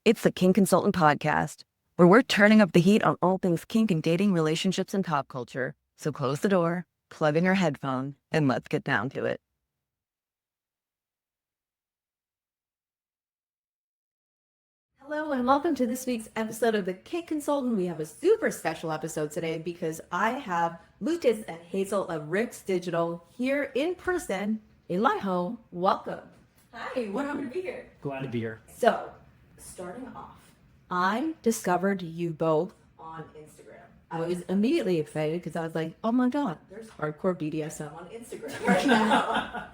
It's the Kink Consultant Podcast, where we're turning up the heat on all things kink and dating, relationships, and pop culture. So close the door, plug in your headphone, and let's get down to it. Hello and welcome to this week's episode of the Kink Consultant. We have a super special episode today because I have Lucas and Hazel of Rick's Digital here in person in my home. Welcome. Hi, what happy to be here. Glad to be here. So, starting off, I discovered you both on Instagram. I was immediately excited because I was like, oh my god, there's hardcore BDSM on Instagram right now.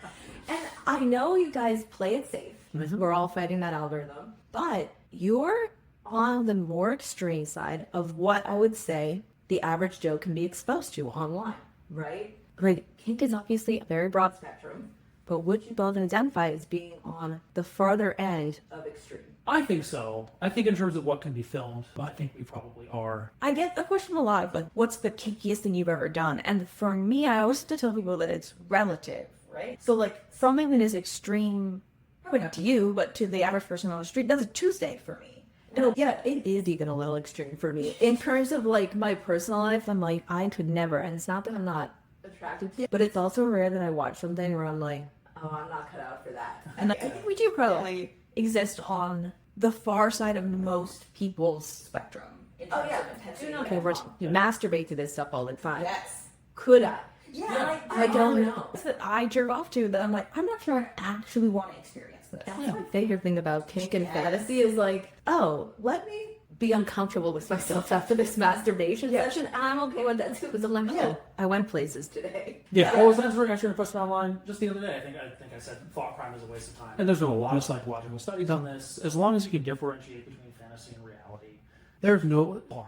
And I know you guys play it safe. We're all fighting that algorithm. But you're on the more extreme side of what I would say the average Joe can be exposed to online, right? Like, kink is obviously a very broad spectrum, but would you both identify as being on the farther end of extreme? I think so. I think in terms of what can be filmed, I think we probably are. I get the question a lot, but what's the kinkiest thing you've ever done? And for me, I always have to tell people that it's relative, right? So like something that is extreme, probably not to you, but to the average person on the street, that's a Tuesday for me. No, yeah, it is even a little extreme for me. In terms of like my personal life, I'm like, I could never, and it's not that I'm not attracted to it, but it's also rare that I watch something where I'm like, oh, I'm not cut out for that. And I think we do probably exist on the far side of most people's spectrum. Oh yeah, okay, you masturbate to this stuff all the time. Yes. Could I? Yeah, I don't know. That I jerk off to that I'm like, I'm not sure I actually want to experience this. That's my favorite thing about kink and fantasy is like, oh, let me be uncomfortable with myself after this masturbation session, and I'm okay with that too, because I'm like, oh, I went places today. Yeah, well, that's what I shared a post online just the other day. I think I said thought crime is a waste of time. And there's been a lot of psychological studies on this. As long as you can differentiate between fantasy and reality, there's no harm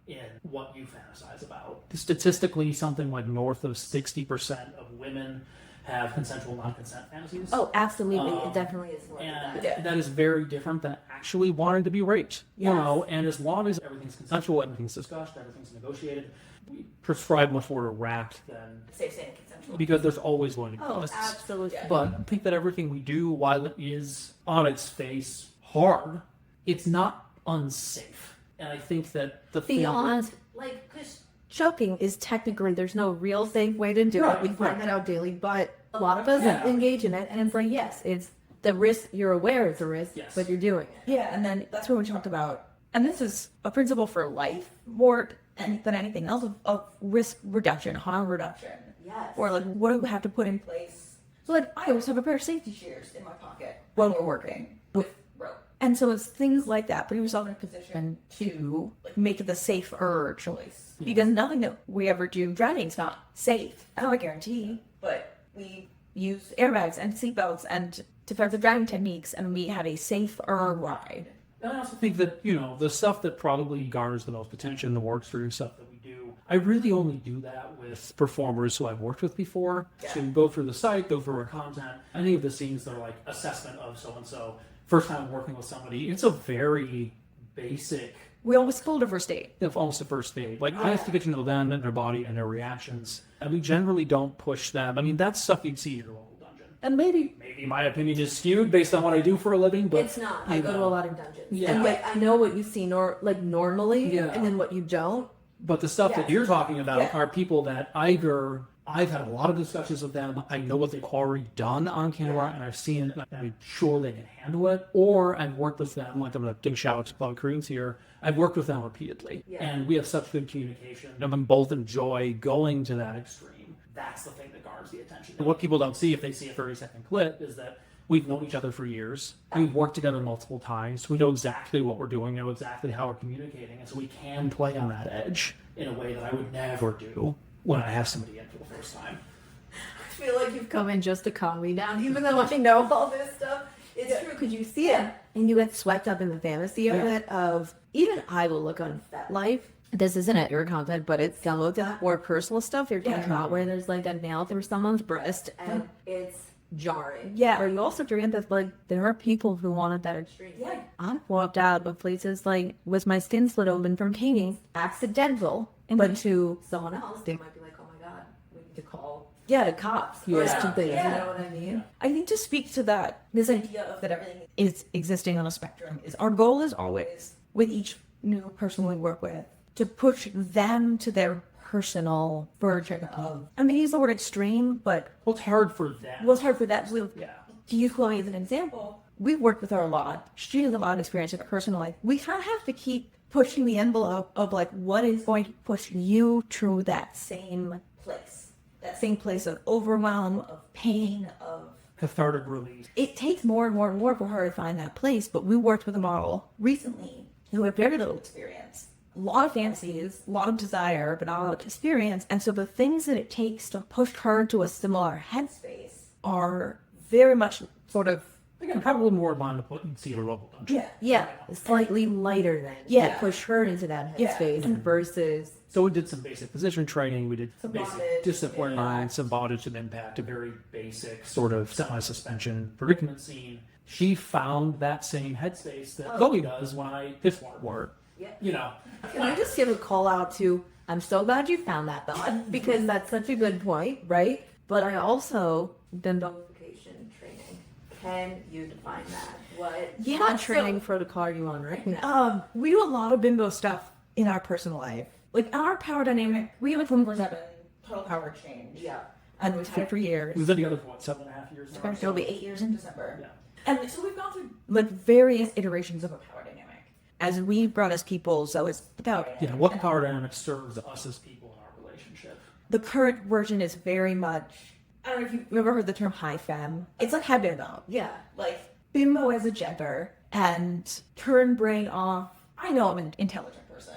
in what you fantasize about. Statistically, something like north of 60% of women have consensual non-consent fantasies. Oh, absolutely. It definitely is. And that is very different than actually wanting to be raped. Yes. You know, and as long as everything's consensual, everything's discussed, everything's negotiated, we prescribe much more direct than safe, sane, consensual. Because there's always going to be risks. Absolutely. But I think that everything we do, while it is on its face hard, it's not unsafe. And I think that the beyond, like, because choking is technically, there's no real safe way to do it. We find that out daily, but a lot of us engage in it, and it's like, yes, it's the risk, you're aware it's a risk, but you're doing it. Yeah, and then that's what we talked about. And this is a principle for life more than anything else of risk reduction, harm reduction. Yes. Or like, what do we have to put in place? So like, I always have a pair of safety shears in my pocket when we're working with rope. And so it's things like that, putting yourself in a position to make the safer choice. Because nothing that we ever do drowning is not safe. I don't guarantee, but we use airbags and seatbelts and defensive driving techniques, and we have a safer ride. And I also think that, you know, the stuff that probably garners the most attention, the more extreme stuff that we do, I really only do that with performers who I've worked with before. Yeah. So go through the site, go through our content. Any of the scenes that are like assessment of so-and-so, first time working with somebody, it's a very basic... We almost call it a first date. It's almost a first date. Like, I have to get to know them and their body and their reactions. And we generally don't push them. I mean, that's stuff you'd see in your local dungeon. And maybe my opinion is skewed based on what I do for a living, but... It's not. I go to a lot of dungeons. Yeah. And like, I know what you see normally, and then what you don't. But the stuff that you're talking about are people that either... I've had a lot of discussions with them. I know what they've already done on camera, and I've seen it, and I'm sure they can handle it. Or I've worked with them, like I'm going to give shout out to Bob Koreans here. I've worked with them repeatedly, and we have such good communication. And we both enjoy going to that extreme. That's the thing that garners the attention. And what people don't see if they see a 30-second clip is that we've known each other for years. We've worked together multiple times. We know exactly what we're doing, know exactly how we're communicating, and so we can play on that edge in a way that I would never do when I have somebody in for the first time. I feel like you've come in just to calm me down, even though I know all this stuff. It's true, because you see it, and you get swept up in the fantasy of it, of, even I will look on Fat Life. This isn't at your content, but it's some of that more personal stuff you're talking about, where there's like a nail through someone's breast, and it's jarring. Yeah. Or you also forget that, like, there are people who wanted that extreme. Yeah. I've walked out of places, like, with my skin slit open from painting, accidental, but to someone else, they might be like, oh my god, we need to call call the cops to things. You know what I mean? I think to speak to that, this idea of that everything is existing on a spectrum is our goal is always with each new person we work with to push them to their personal version of. I mean, use the word extreme, but Well, it's hard for them. what's hard for that? Yeah. To use Chloe as an example, we worked with her a lot. She has a lot of experience in her personal life. We kind of have to keep pushing the envelope of like what is going to push you through that same place of overwhelm, of pain, of Cathartic release. it takes more and more and more for her to find that place. But we worked with a model recently who had very little experience, a lot of fantasies, a lot of desire, but not a lot of experience. And so the things that it takes to push her to a similar headspace are very much sort of Again, probably more in line with what you'd see at a local dungeon. slightly lighter than push her into that headspace versus So we did some basic position training. We did Some basic bondage, discipline lines, some bondage and impact, a very basic sort of semi-suspension predicament scene. She found that same headspace that Chloe does when I pitch word. You know, Can I just give a call out to, I'm so glad you found that thought, because that's such a good point, right? But I also done nullification training. Can you define that? What? Not training for the car you on right now. We do a lot of bimbo stuff in our personal life. Like our power dynamic, we have a 24/7 total power exchange. Yeah. And we've had it for years. we've been together for what, 7.5 years now? It'll be 8 years in December. Yeah. And so we've gone through like various iterations of a power dynamic as we brought as people. So it's about Yeah, what power dynamic serves us as people in our relationship? the current version is very much. I don't know if you've ever heard the term high femme. It's like high bimbo. Yeah, like bimbo as a gender and turn brain off. I know I'm an intelligent person.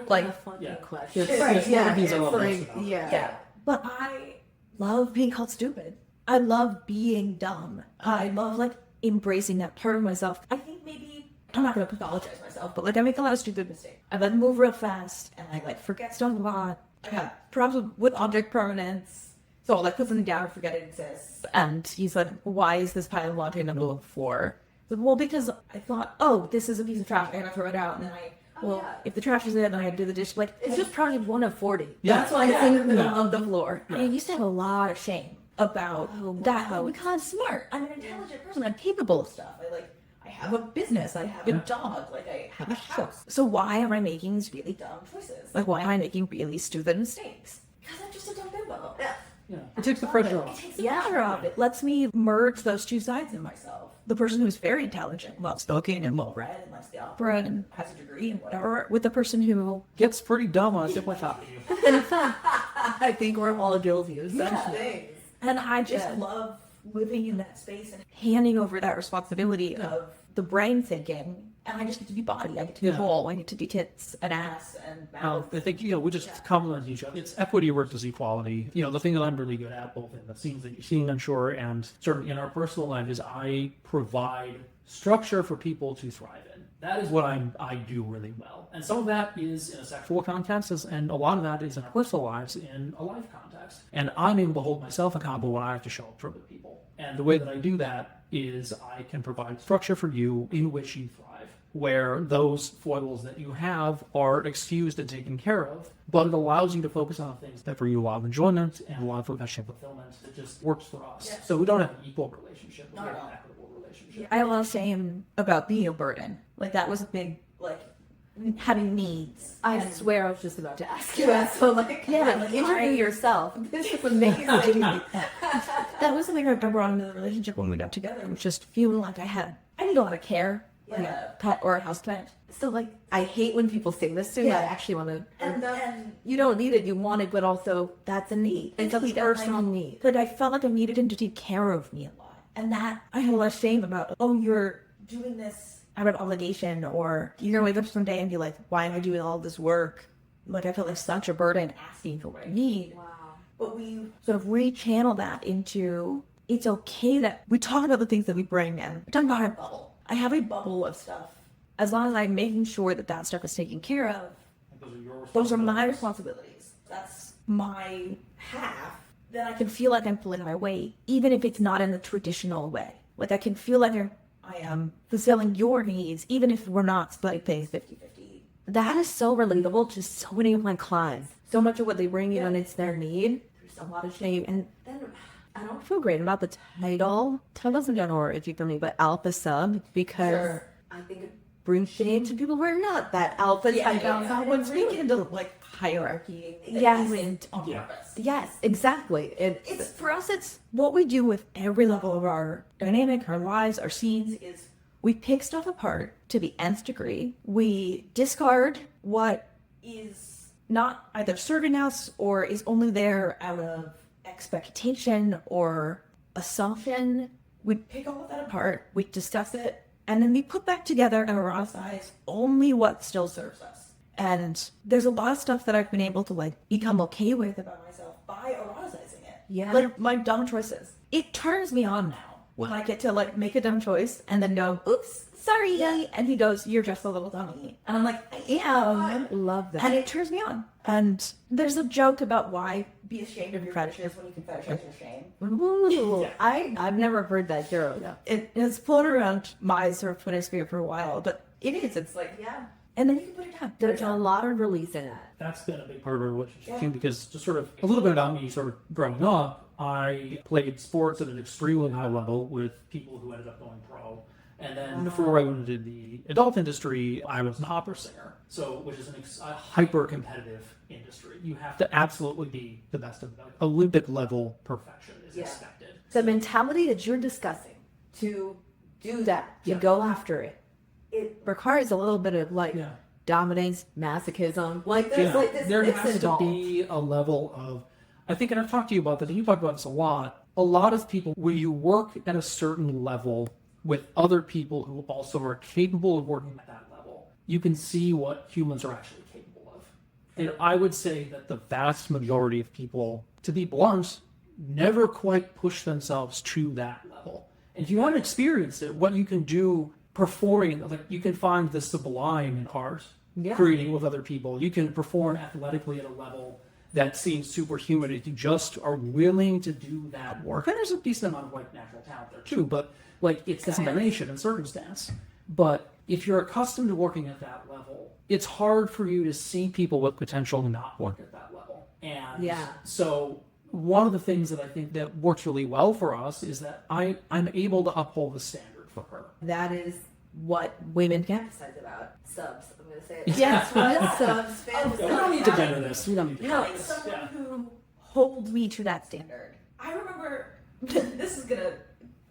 Like Yeah. question. Right, Yeah, things I love it's most about it. yeah. But I love being called stupid. I love being dumb. I love like embracing that part of myself. I think maybe I'm not gonna pathologize myself, but like I make a lot of stupid mistakes. I like move real fast and I like forget stuff a lot. I have problems with object permanence. So I'll like put something down and forget it exists. And he's like, why is this pile of laundry in the middle of the floor? I said, well, because I thought, oh, this is a piece of trash. I gotta throw it out. And then if the trash is in, then I do the dish. Like, it's just probably one of 40. Yeah. That's why I think in the middle of the floor. And I used to have a lot of shame about that. Oh, because I'm smart. I'm an intelligent person. I'm capable of stuff. I have a business. I have a dog. Like, I have a house. So why am I making these really dumb choices? Like, why am I making really stupid mistakes? Because I'm just a dumb bimbo. Yeah. It takes the pressure It off. takes the pressure off. It lets me merge those two sides of myself. The person who's very intelligent, well-spoken, and well-read, and likes the opera, and has a degree, and whatever, with the person who Gets pretty dumb on a different topic. I think we're all guilty of such things. And I just love living in that space and handing over that responsibility of the brain thinking. And I just get to be body. I get to be whole. I get to be tits and ass and mouth. I think, we just complement each other. It's equity versus equality. The thing that I'm really good at, both in the scenes that you've seen, I'm sure, and certainly in our personal life, is I provide structure for people to thrive in. That is what I do really well. And some of that is in a sexual context, and a lot of that is in our personal lives in a life context. And I'm able to hold myself accountable when I have to show up for other people. And the way that I do that is I can provide structure for you in which you thrive, where those foibles that you have are excused and taken care of, but it allows you to focus on things that bring you a lot of enjoyment and a lot of professional fulfillment. It just works for us. Yeah. So we don't have an equal relationship, we have an equitable relationship. I have a lot of shame about being a burden. Like, that was a big, having needs. I swear I was just about to ask you that. So, interview yourself. This is amazing. That was something I remember on in the relationship when we got together. It was just feeling like I need a lot of care. Like a pet or a house pet. So, I hate when people say this to me. I actually want to. And you don't need it, you want it, but also that's a need. It's a personal need. But I felt like I needed him to take care of me a lot. And that I had a lot of shame about. Oh, you're doing this out of obligation, or you're going to wake up someday and be like, why am I doing all this work? Like, I felt like such a burden asking for what I need. Wow. But we sort of rechannel that into, it's okay that we talk about the things that we bring in. We talk about our bubble. I have a bubble of stuff. As long as I'm making sure that stuff is taken care of, those are my responsibilities. That's my half. Then I can feel like I'm pulling my weight, even if it's not in the traditional way. Like, I can feel like I am fulfilling your needs, even if we're not splitting things 50-50. That is so relatable to so many of my clients. So much of what they bring in, it's their need. a lot of shame. And then I don't feel great about the title. Titles in general are iffy for me, but alpha sub, because I think it brings shame to people who are not that alpha. When we get into like hierarchy, yes, exactly. It's for us. It's what we do with every level of our dynamic, our lives, our scenes. Is we pick stuff apart to the nth degree. We discard what is not either serving us or is only there out of expectation or assumption. We pick all of that apart, we discuss it, and then we put back together and eroticize only what still serves us. And there's a lot of stuff that I've been able to like become okay with about myself by eroticizing it. Yeah. Like my dumb choices. It turns me on now when I get to like make a dumb choice and then go, oops, sorry. Yeah. And he goes, you're just a little dummy. And I'm like, I am. I love that. And it turns me on. And there's a joke about why be ashamed of your fetishes when you can fetishize your shame. Ooh, I've never heard that joke. Yeah. It has floated around my sort of Twitter sphere for a while, but it is. It's like, yeah. And then you can put it down. There's a lot of release in that. That's been a big part of our relationship because just sort of a little bit about me sort of growing up, I played sports at an extremely high level with people who ended up going pro. And then before I went into the adult industry, I was an opera singer, which is a hyper-competitive industry. You have to absolutely be the best of them. Olympic level perfection is expected. The mentality that you're discussing to do that, to go after it, it requires a little bit of like dominance, masochism. Like There has to be a level of, I think, and I've talked to you about this, and you talk about this a lot of people, when you work at a certain level with other people who also are capable of working at that level, you can see what humans are actually capable of. And I would say that the vast majority of people, to be blunt, never quite push themselves to that level. And if you want to experience it, what you can do performing, like you can find the sublime in art, creating with other people. You can perform athletically at a level that seems superhuman if you just are willing to do that work. And there's a decent amount of like natural talent there too, but like it's combination and circumstance. But if you're accustomed to working at that level, it's hard for you to see people with potential not work at that level. And so one of the things that I think that works really well for us is that I'm able to uphold the standard for her. That is what women fantasize about. Subs, I'm going to say it. Yes, subs. We don't need to gender this. We don't need to gender this. Someone who holds me to that standard. I remember, this is going to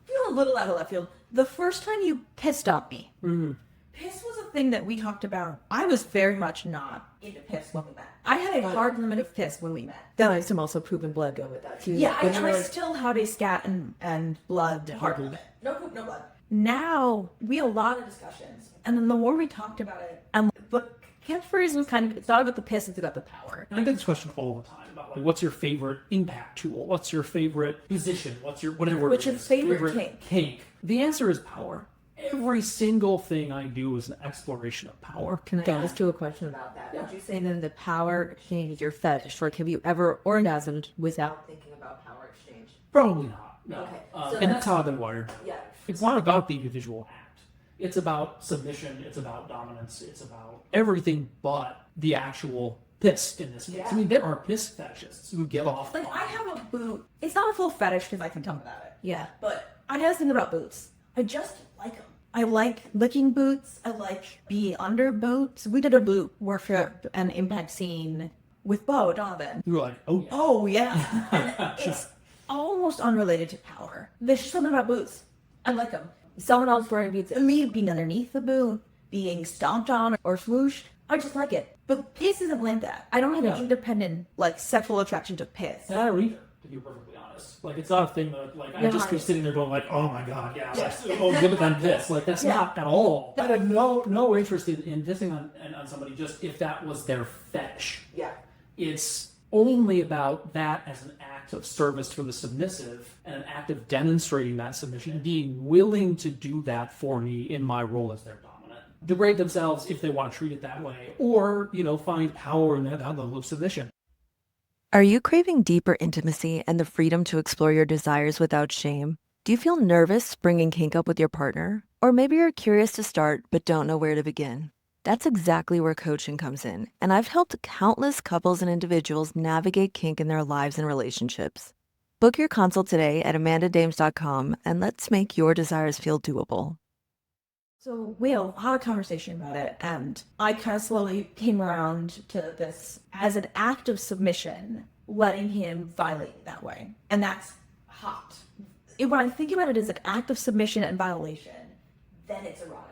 feel a little out of left field, the first time you pissed on me. Mm-hmm. Piss was a thing that we talked about. I was very much not into piss when we met. I had a hard limit of piss when we met. Then I assume also poop and blood go with that too. Yeah, I still had a scat and blood hard limit. No poop, no blood. Now, we had a lot of discussions. And then the more we talked about it, but catchphrase was kind of, it's not about the piss, it's about the power. And I get this question all the time about like, what's your favorite impact tool? What's your favorite position? What's your whatever? Which is favorite kink? The answer is power. Every single thing I do is an exploration of power. Can I ask you a question about that? Would you say then the power exchange is your fetish, or have you ever orgasmed without thinking about power exchange? Probably not. No. Okay. And that's how I've been wired. Yeah. It's not about the individual act. It's about submission. It's about dominance. It's about everything but the actual piss in this case. Yeah. I mean, there are piss fetishists who get off. Like, I have a boot. It's not a full fetish because I can talk about it. Yeah. But I have something about boots. I just like them. I like licking boots. I like being under boots. We did a boot workshop and impact scene with Bo Donovan. You were like, oh, yeah. Oh, yeah. It's almost unrelated to power. There's just something about boots. I like them. Someone else wearing boots, and me being underneath the boot, being stomped on or swooshed, I just like it. But piss isn't like that. I don't have an independent, like, sexual attraction to piss. Not either, to be perfectly honest. Like, it's not a thing that, like, I just be sitting there going, like, oh my god, yeah, oh, give it on this. Like, that's not at all. I had no interest in pissing on somebody just if that was their fetish. Yeah. It's only about that as an act of service for the submissive and an act of demonstrating that submission, being willing to do that for me in my role as their dominant. Degrade themselves if they want to treat it that way, or, find power in that level of submission. Are you craving deeper intimacy and the freedom to explore your desires without shame? Do you feel nervous bringing kink up with your partner? Or maybe you're curious to start but don't know where to begin? That's exactly where coaching comes in, and I've helped countless couples and individuals navigate kink in their lives and relationships. Book your consult today at amandadames.com and let's make your desires feel doable. So we had a conversation about it, and I kind of slowly came around to this as an act of submission, letting him violate that way. And that's hot. When I think about it as an act of submission and violation, then it's erotic.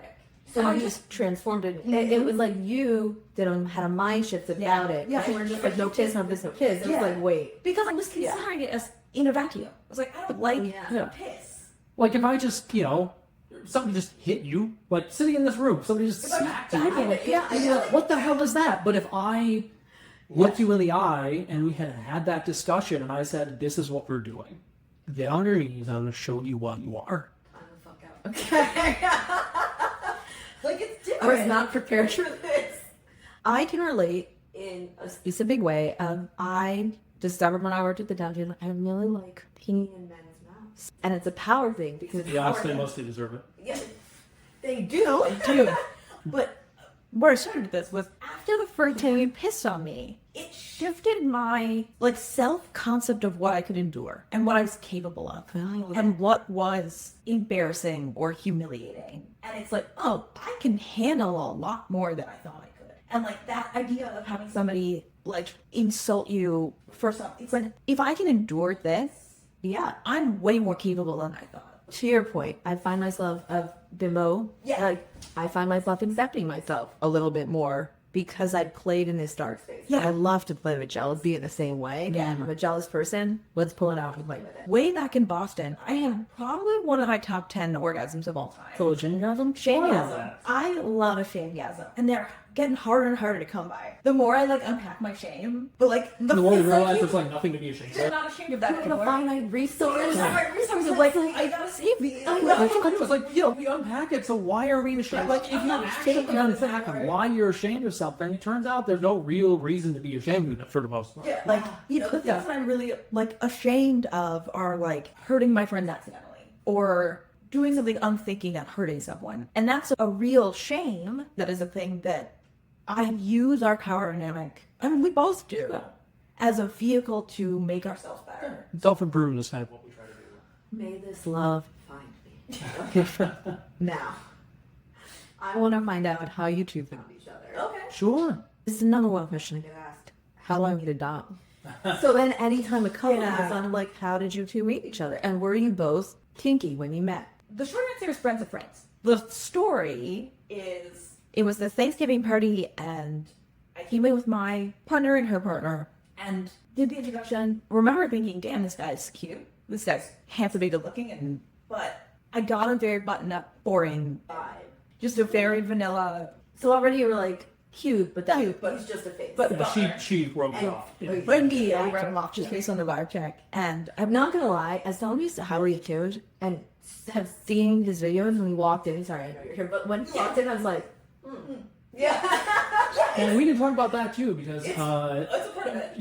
So I just transformed it. It was like you had a mind shift about it. Yeah. And we're just like, no kiss, no piss, no kiss. It was like, wait. Because I was considering it as in a vacuum. I was like, I don't like piss. Like if I just, somebody just hit you, like sitting in this room, somebody just smacked you. What the hell is that? But if I looked you in the eye and we had that discussion and I said, this is what we're doing. Get on your knees, I'm going to show you what you are. Okay. Like it's different. I was not prepared for this. I can relate in a specific way. I discovered when I worked at the dungeon, I really like peeing in men's mouths. And it's a power thing because They mostly deserve it. Yeah, they do. But where I started with this was after the first time you pissed on me, it shifted my self-concept of what I could endure and what I was capable of and what was embarrassing or humiliating. And it's like, oh, I can handle a lot more than I thought I could. And that idea of having somebody insult you for something, it's like, if I can endure this, yeah, I'm way more capable than I thought. To your point, I find myself of bimbo. Yeah. I find myself accepting myself a little bit more because I played in this dark space. Yeah. I love to play with jealous, be in the same way. Yeah. I'm a jealous person. Let's pull it out and play with it. Way back in Boston, I had probably one of my top 10 orgasms of all time. Shanegasm? Shanegasm. I love a shanegasm. And they're getting harder and harder to come by. The more I unpack my shame, but The more you realize there's nothing to be ashamed I'm of. not ashamed of that The anymore. finite resource. I gotta save these. It was we unpack it, so why are we ashamed? If you actually unpack why you're ashamed of something, it turns out there's no real reason to be ashamed of it for the most part. The things that I'm really ashamed of are hurting my friend accidentally or doing something unthinking and hurting someone. And that's a real shame. That is a thing that I use our power dynamic, we both do, as a vehicle to make ourselves better. Self-improvement is kind of what we try to do. May this love find me. Now, I want to find out how you two found each other. Okay. Sure. This is another one question I get asked. How long did it dog? So then anytime a couple is on, how did you two meet each other? And were you both kinky when you met? The short answer is friends of friends. The story is, it was the Thanksgiving party, and I came in with my partner and her partner, and did the introduction. Remember thinking, damn, this guy's cute. This guy's handsomely good looking, but I got a very button-up, boring vibe. Just a very vanilla. So already you were cute, but he's just a face. But She broke it off. Wendy, I ran him off just based on the vibe check. And I'm not gonna lie, as someone used to Howard tuned and have seen his videos when he walked in. Sorry, I know you're here, but when he walked in, I was like, And we didn't talk about that too because it's a part of it.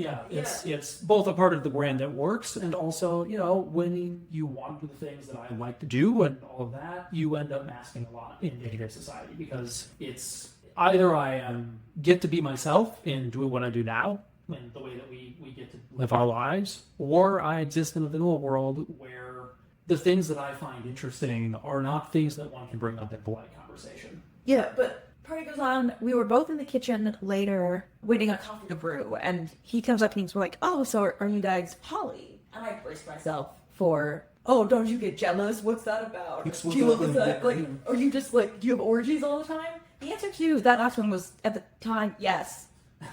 it's both a part of the brand that works and also when you want to do the things that I like to do and all of that, you end up masking a lot in day-to-day society because it's either I get to be myself in doing what I do now and the way that we get to live our lives, or I exist in a little world where the things that I find interesting are not things that one can bring up in polite conversation. Yeah, but party goes on. We were both in the kitchen later waiting on coffee to brew, and he comes up and he's like, oh, so are you guys poly? And I braced myself for, oh, don't you get jealous? What's that about? Do you look at that? Are you just do you have orgies all the time? The answer to that last one was, at the time, yes.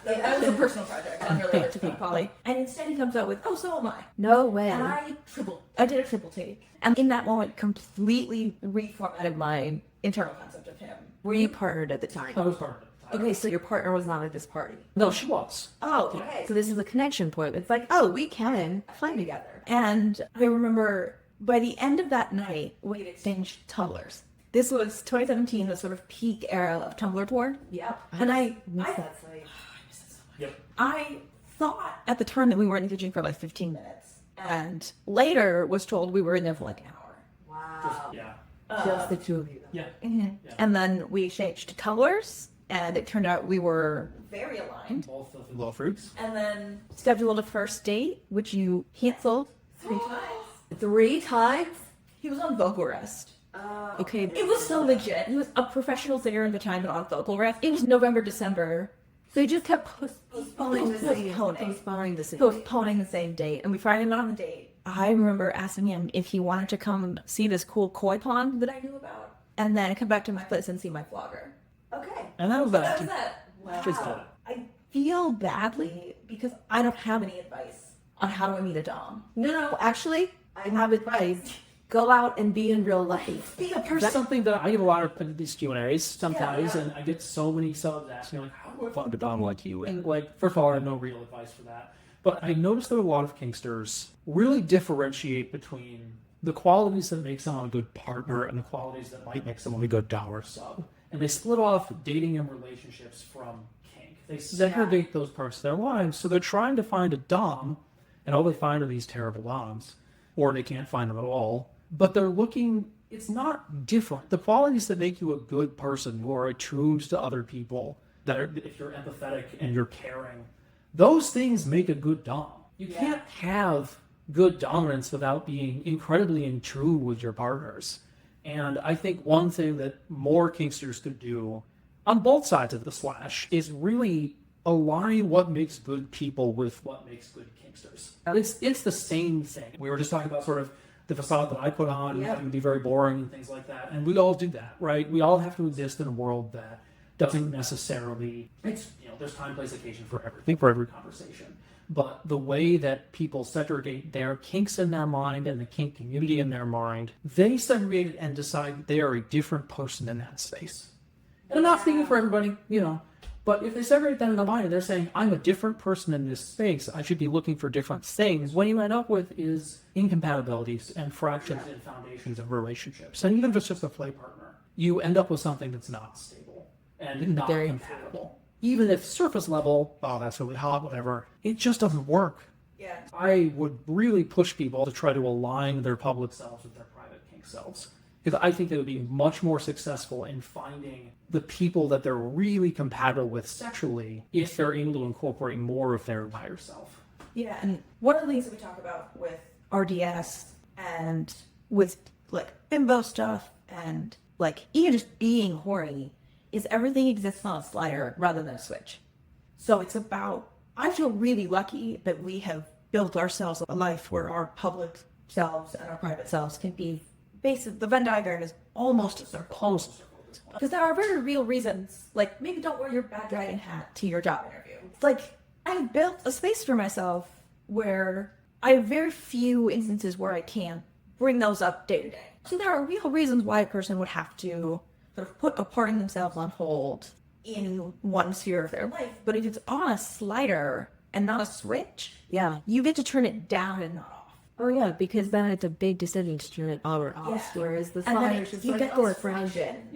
That was a personal project, unrelated to being poly. And instead he comes out with, oh, so am I. no way. And I did a triple take. And in that moment, completely reformatted my internal concept of him. Were you partnered at the time? I was part of it. Okay, so your partner was not at this party. No, she was. Oh, okay. So this is the connection point. It's oh, we can play together. And I remember by the end of that night, we had exchanged Tumblrs. This was 2017, the sort of peak era of Tumblr porn. Yep. And I miss that site. Yep. I thought at the time that we were engaging for 15 minutes. And later was told we were in there for an hour. Wow. Yeah. Just the two of you. Yeah. And then we exchanged Tumblrs. and it turned out we were very aligned. Both of the low fruits. And then scheduled a first date, which you canceled 3 times. 3 times? He was on vocal rest. Okay, it was so legit. He was a professional singer at the time, but on vocal rest. It was November, December. So he just kept postponing the same date. And we finally met on the date. I remember asking him if he wanted to come see this cool koi pond that I knew about. And then come back to my place and see my flogger. Okay. And that was that. Wow. I feel badly because I don't have any advice on how do I meet a dom. No, actually, I have advice. Go out and be in real life. Be a person. That's something that I get a lot of these Q&As sometimes, and I get so many subs asking, like, how do I find a dom like you? And, like, first of all, I have no real advice for that. But I noticed that a lot of kinksters really differentiate between the qualities that make someone a good partner and the qualities that might make someone a good dom or sub. And they split off dating and relationships from kink. They segregate those parts of their lives, so they're trying to find a dom, and all they find are these terrible doms, or they can't find them at all. But they're looking, it's not different. The qualities that make you a good person, who are attuned to other people, that are, if you're empathetic and you're caring, those things make a good dom. You can't have good dominance without being incredibly in tune with your partners. And I think one thing that more kinksters could do on both sides of the slash is really align what makes good people with what makes good kinksters. It's the same thing. We were just talking about sort of the facade that I put on, and having to be very boring and things like that. And we all do that, right? We all have to exist in a world that doesn't necessarily, it's, there's time, place, occasion for everything, for every conversation. But the way that people segregate their kinks in their mind and the kink community in their mind, they segregate and decide they are a different person in that space. And I'm not speaking for everybody, but if they segregate that in their mind, they're saying, I'm a different person in this space. I should be looking for different things. What you end up with is incompatibilities and fractures in foundations of relationships. And even if it's just a play partner, you end up with something that's not stable and not compatible. Even if surface level, oh, that's really hot, whatever, it just doesn't work. Yeah. I would really push people to try to align their public selves with their private kink selves. Because I think they would be much more successful in finding the people that they're really compatible with sexually if they're able to incorporate more of their higher self. Yeah, and one of the things that we talk about with RDS and with like bimbo stuff and like even just being horny is everything exists on a slider rather than a switch. So it's about, I feel really lucky that we have built ourselves a life where our public selves and our private selves can be basically, the Venn diagram is almost a circle. Because there are very real reasons, like maybe don't wear your bad dragon hat to your job interview. It's like, I built a space for myself where I have very few instances where I can bring those up day to day. So there are real reasons why a person would have to sort of put a part of themselves on hold in one sphere of their life. But if it's on a slider and not a switch, you get to turn it down and not off. Oh yeah, because then it's a big decision to turn it on or off. Whereas the sliders, you get this friction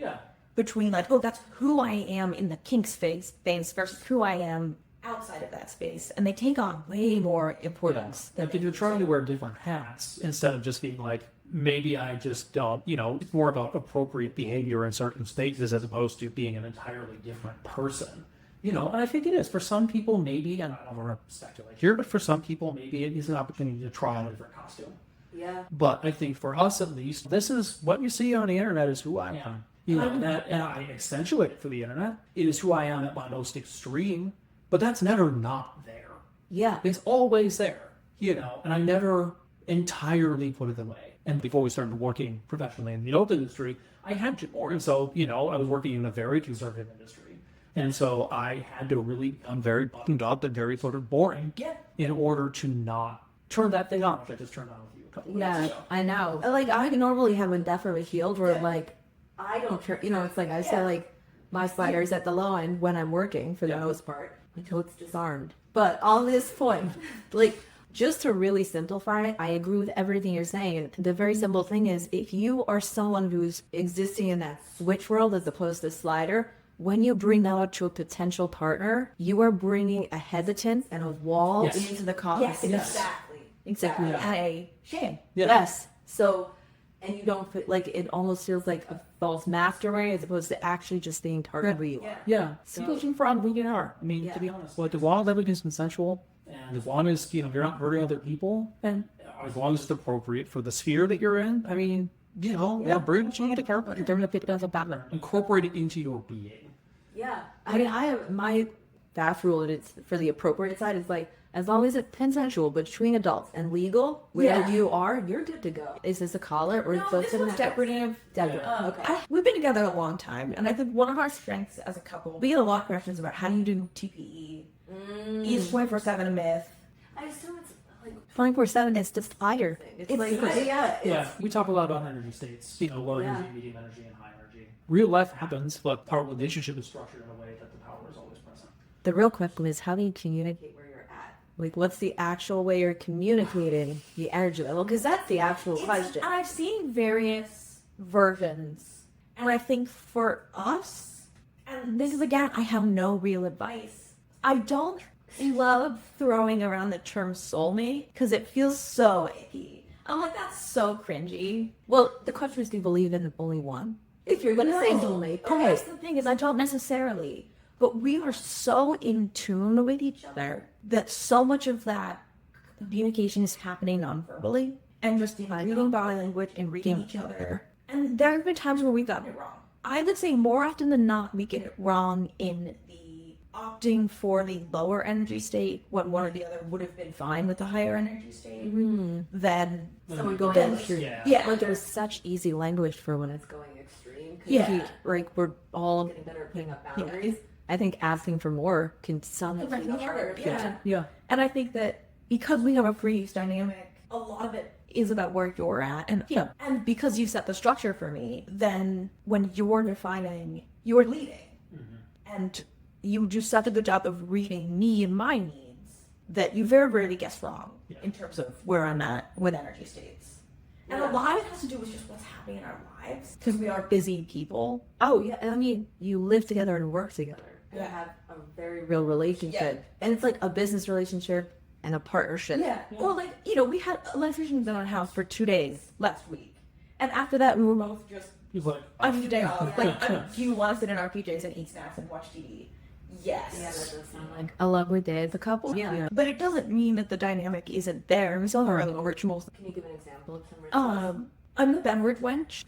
between like, oh, that's who I am in the kink space versus who I am outside of that space, and they take on way more importance. If you're trying to wear different hats instead of just being like, maybe I just don't, it's more about appropriate behavior in certain spaces as opposed to being an entirely different person. And I think it is. For some people, maybe, and I don't want to speculate here, but for some people, maybe it is an opportunity to try on a different costume. Yeah. But I think for us, at least, this is what you see on the internet is who I am. And I accentuate it for the internet. It is who I am at my most extreme, but that's never not there. Yeah. It's always there, and I never entirely put it away. And before we started working professionally in the adult industry, I had to more. And so, I was working in a very conservative industry. And so I had to really become very buttoned up and very sort of boring in order to not turn that thing on, which I just turned on with you a couple of weeks ago. I know. Like, I normally have a definite field where, like, I don't care. It's like I say, like, my slider's at the low end when I'm working for the most part until it's disarmed. But on this point, like, just to really simplify it, I agree with everything you're saying. The very simple thing is, if you are someone who's existing in that switch world as opposed to slider, when you bring that out to a potential partner, you are bringing a hesitance and a wall into the conversation. Yes, exactly. And a shame. Yeah. Yes. So And you don't feel like it almost feels like a false mastery as opposed to actually just being targeted who you are. Yeah, So- speaking from who you are. I mean, to be honest, like as long as everything's consensual, and as long as you're not hurting other people, and as long as it's appropriate for the sphere that you're in, I mean, bring what you need to care about. Determine if it doesn't matter. Incorporate it into your being. Yeah. I mean, I have my fast rule, and it's for the appropriate side, is like, as long as it's consensual between adults and legal, wherever you are, you're good to go. Is this a collar or is this a decorative. Okay. We've been together a long time, and I think one of our strengths as a couple, we get a lot of questions about how do you do TPE. Is 24/7 a myth? I assume it's like 24/7 is just fire thing. It's like, Yeah, we talk a lot about energy states, low energy, medium energy, and high energy. Real life happens, but our relationship is structured in a way that the power is always present. the real question is, how do you communicate where you're at? Like, what's the actual way you're communicating the energy level? Because that's the actual question. And I've seen various versions, and I think for us, and this is again, I have no real advice. I don't love throwing around the term soulmate because it feels so icky. I'm like, that's so cringy. Well, the question is, do you believe in only one? If you're going to say soulmate, But that's the thing is, I don't necessarily. But we are so in tune with each other that so much of that communication is happening non-verbally and just reading body language and reading each other. And there have been times where we've gotten it wrong. I would say more often than not, we get it wrong in the opting for the lower energy state when one or the other would have been fine with the higher energy state. Then someone going then- extreme. yeah. But there's such easy language for when it's going extreme. 'Cause Yeah. like, we're all getting better at putting up boundaries. I think asking for more can sound like harder. Yeah. And I think that because we have a freeze dynamic, a lot of it is about where you're at. And because you set the structure for me, then when you're defining, you're leading. And you do such a good job of reading me and my needs that you very rarely guess wrong in terms of where I'm at with energy states. And a lot of it has to do with just what's happening in our lives because we are busy people. Oh, yeah. I mean, you live together and work together. You Yeah. have a very real relationship. And it's like a business relationship and a partnership. Yeah. Well, like, we had electricians in our house for 2 days last week. And after that, we were both just, He's like, I need a day off. Like, do you want to sit in our PJs and eat snacks and watch TV? Yes. Yeah, that does sound like a lovely day as a couple. Yeah. But it doesn't mean that the dynamic isn't there. We still have our little rituals. Can you give an example of some rituals? I'm the Benward wench.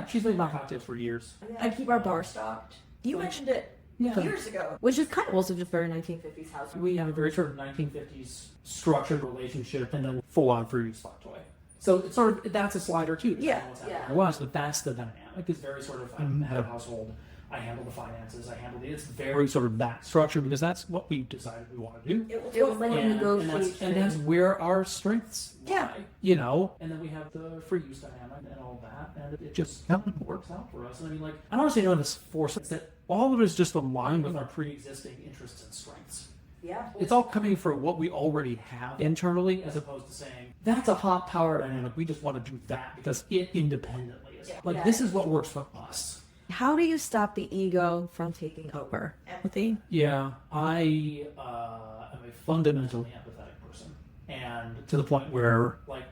she's been my cocktail for years. I keep our bar stocked. You mentioned it years ago. Which is kind of also just very 1950s house. We have a very sort of 1950s structured relationship and then full-on fruity spot toy. So it's sort of, that's a slider too. Yeah, It was, but that's the dynamic. It's very sort of, I'm head of household. I handle the finances. I handle it's very sort of that structure because that's what we decided we want to do. It was like And, negotiation. and that's where our strengths Yeah. lie, and then we have the free use dynamic and all that, and it just kind of works out for us. And I mean, like, I don't want to say no this force, it's that all of it is just aligned with our pre-existing interests and strengths. Yeah. It's all coming from what we already have internally, as opposed to saying, that's a hot power dynamic, we just want to do that because it independently is. Like, this is what works for us. How do you stop the ego from taking over? Empathy. Yeah, I am a fundamentally empathetic person, and to the point where, like,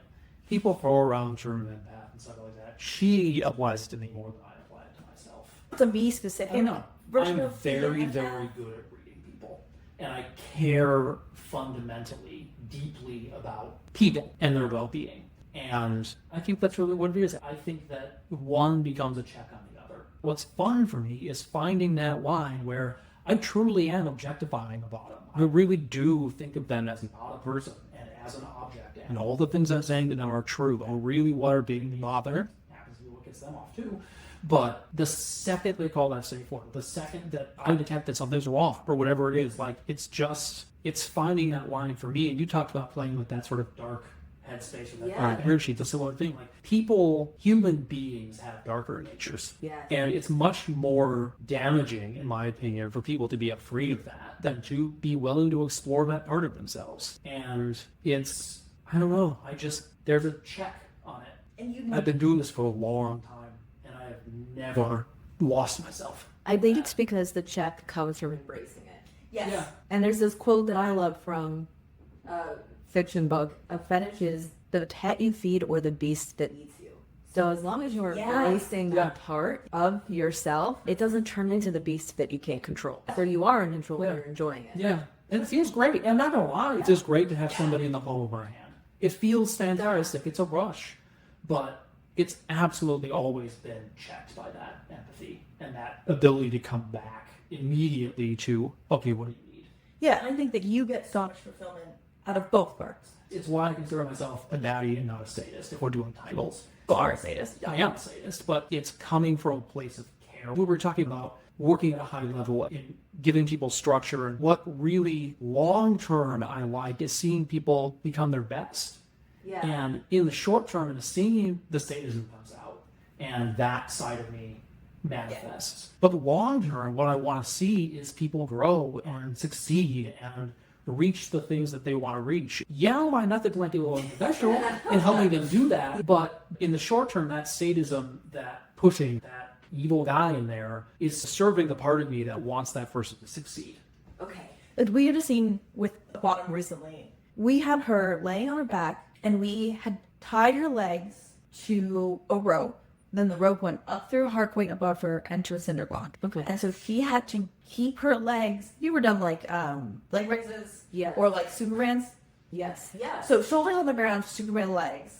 people throw around term empath and stuff like that. She applies it to me more than I apply it to myself. To be specific. I know. I'm very, very good at reading people, and I care fundamentally, deeply about people and their well-being. And I think that's really what it is. I think that one becomes a check on the other. What's fun for me is finding that line where I truly am objectifying a bottom. I really do think of them as not a person and as an object. And all the things I'm saying to them are true. Or really what are being the bother happens to be what gets them off too. But the second they call that safe word, the second that I detect that something's off or whatever it is, like, it's finding that line for me. And you talked about playing with that sort of dark headspace or that dark energy. It's a similar thing. Like, human beings have darker natures. Yeah. And it's much more damaging, in my opinion, for people to be afraid of that than to be willing to explore that part of themselves. And it's, I don't know, there's a check on it. And I've been doing this for a long time, and I have never lost myself. I think it's because the check comes from embracing it. Yes. Yeah. And there's this quote that I love from a fiction book. A fetish is the pet you feed or the beast that eats you. So as long as you're embracing that part of yourself, it doesn't turn into the beast that you can't control. So you are in control and you're enjoying it. Yeah. And it feels great. I'm not going to lie. It's just great to have somebody in the hollow of our hand. It feels fantastic. It's a rush. But it's absolutely always been checked by that empathy and that ability to come back immediately to, okay, what do you need? Yeah, I think that you get so much fulfillment out of both parts. It's why I consider myself a daddy and not a sadist if we're doing titles. You are a sadist. I am a sadist, but it's coming from a place of care. We were talking about working at a high level and giving people structure, and what really long-term I like is seeing people become their best. Yeah. And in the short term, seeing the sadism comes out and that side of me manifests. But long term, what I want to see is people grow and succeed and reach the things that they want to reach. Yeah, my method might be a little unprofessional in helping them do that, but in the short term, that sadism, that pushing, that evil guy in there is serving the part of me that wants that person to succeed. Okay. We had a scene with the bottom recently. We had her laying on her back, and we had tied her legs to a rope. Then the rope went up through her point above her and to a cinder block. Okay. And so she had to keep her legs. You were done like leg raises, or like Superman's. Yes. Yeah. So shoulder on the ground, Superman legs,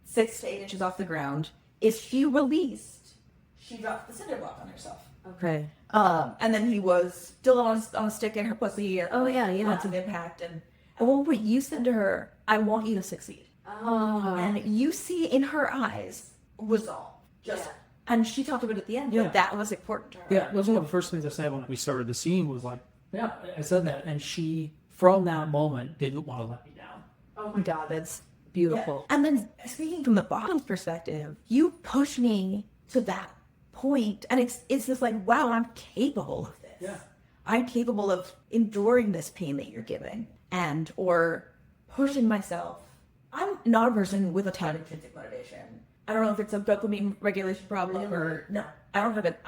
6 to 8 inches off the ground. If she released, she dropped the cinder block on herself. Okay. And then he was still on a stick in her pussy. Oh, yeah. Lots of impact. And what you said to her, I want you to succeed. Oh. And you see in her eyes was all. And she talked about it at the end, but that was important to her. Yeah, it was one of the first things I said when we started the scene was like, yeah, I said that. And she, from that moment, didn't want to let me down. Oh my God, that's beautiful. And then speaking from the bottom's perspective, you push me to that point, and it's just like, wow, I'm capable of this. Yeah. I'm capable of enduring this pain that you're giving, or pushing myself. I'm not a person with a ton of intrinsic motivation. I don't know if it's a dopamine regulation problem or no. I don't have it.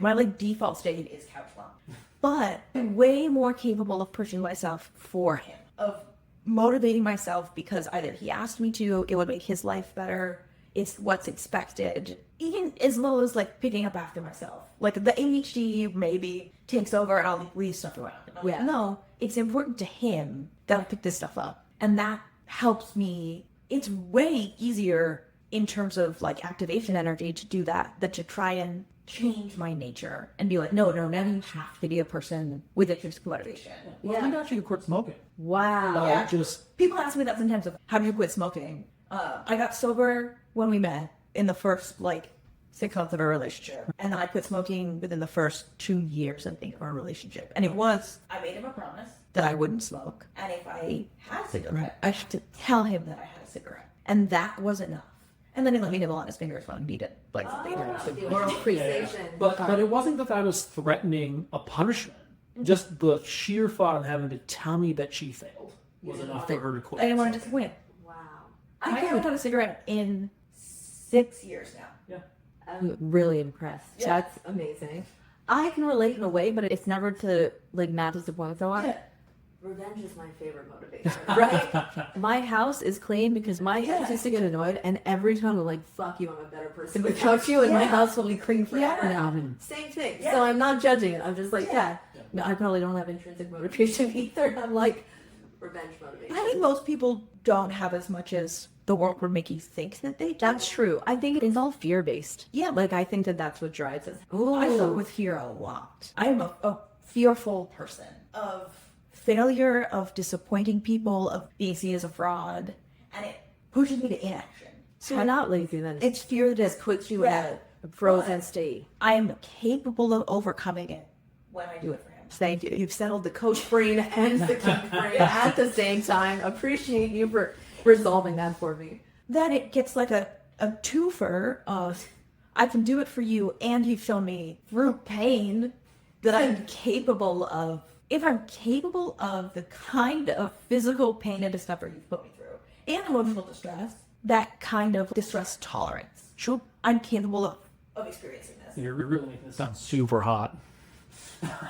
My like default state is couch mom, but I'm way more capable of pushing myself for him, of motivating myself because either he asked me to, it would make his life better. It's what's expected. Even as little as like picking up after myself. Like the ADHD maybe takes over and I'll leave stuff around. Yeah. No, it's important to him that I pick this stuff up. And that helps me. It's way easier in terms of like activation energy to do that than to try and change my nature and be like, no, now you have to be a person with intrinsic motivation. Well, I got you to quit smoking. Wow. Yeah. Just People ask me that sometimes of how did you quit smoking? I got sober when we met in the first like 6 months of our relationship. And I quit smoking within the first 2 years, I think, of our relationship. And it was, I made him a promise that I wouldn't smoke. And if I had a cigarette, I had to tell him that I had a cigarette. And that was enough. And then he let me nibble on his fingers when I beat it. Like The oral appreciation. But it wasn't that I was threatening a punishment. Just the sheer thought of having to tell me that she failed was enough for her to quit. I didn't want to just win. Wow. I haven't had a cigarette in 6 years now. I'm really impressed. Yeah. That's amazing. I can relate in a way, but it's never to like not disappoint someone. Yeah. Revenge is my favorite motivation. Right? My house is clean because my house used to get annoyed, and every time I'm like, fuck you, I'm a better person without you, and my house will be clean forever now. Same thing. Yeah. So I'm not judging it. I'm just like, no, I probably don't have intrinsic motivation either. I'm like, revenge motivation. I think most people don't have as much as the world would make you think that they do. That's true. I think it's all fear-based. Yeah. Like, I think that that's what drives us. I deal with fear a lot. I'm a fearful person of failure, of disappointing people, of being seen as a fraud, and it pushes me to inaction. So you're not lazy then. It's fear that has puts you in a frozen state. I am capable of overcoming it when I do it for him. Thank you. You've settled the coach brain and the kink brain at the same time. Appreciate you for resolving that for me. Then it gets like a twofer of I can do it for you, and you've shown me through pain that I'm capable of. If I'm capable of the kind of physical pain and discomfort you've put me through, and emotional distress, that kind of distress tolerance, Sure. I'm capable of experiencing this. You're really making this sound super hot.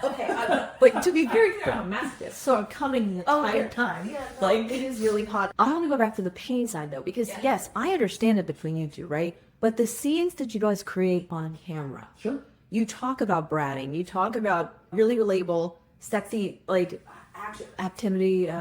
Okay, but to be very clear, I'm masochist, so I'm coming the entire time. Yeah, Like, it is really hot. I want to go back to the pain side though, because yes, I understand it between you two, right? But the scenes that you guys create on camera, Sure. you talk about bratting, you talk about really relatable, sexy, like activity.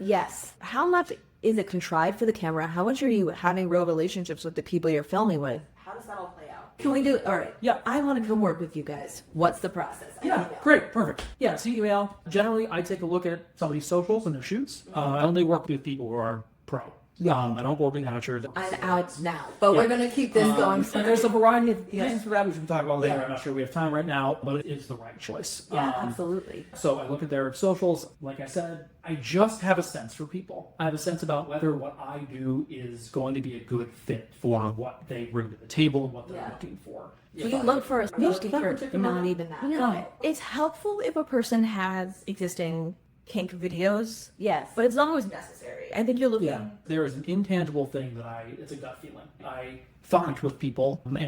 Yes. How much is it contrived for the camera? How much are you having real relationships with the people you're filming with? How does that all play out? Can we do it? All right. Yeah. I want to come work with you guys. What's the process? Yeah, great, perfect. Yeah, so email. Generally, I take a look at somebody's socials and their shoots. I only work with people who are pro. I don't work with amateurs. I'm out now, but we're going to keep this going. And there's a variety of things for that we can talk about later. I'm not sure we have time right now, but it is the right choice. Yeah, absolutely. So I look at their socials. Like I said, I just have a sense for people. I have a sense about whether what I do is going to be a good fit for what they bring to the table and what they're looking for. Do you look for a speaker? Not even that. no, it's helpful if a person has existing kink videos, Yes. but it's not always necessary. I think you're looking. Yeah, there is an intangible thing that it's a gut feeling. I find with people, and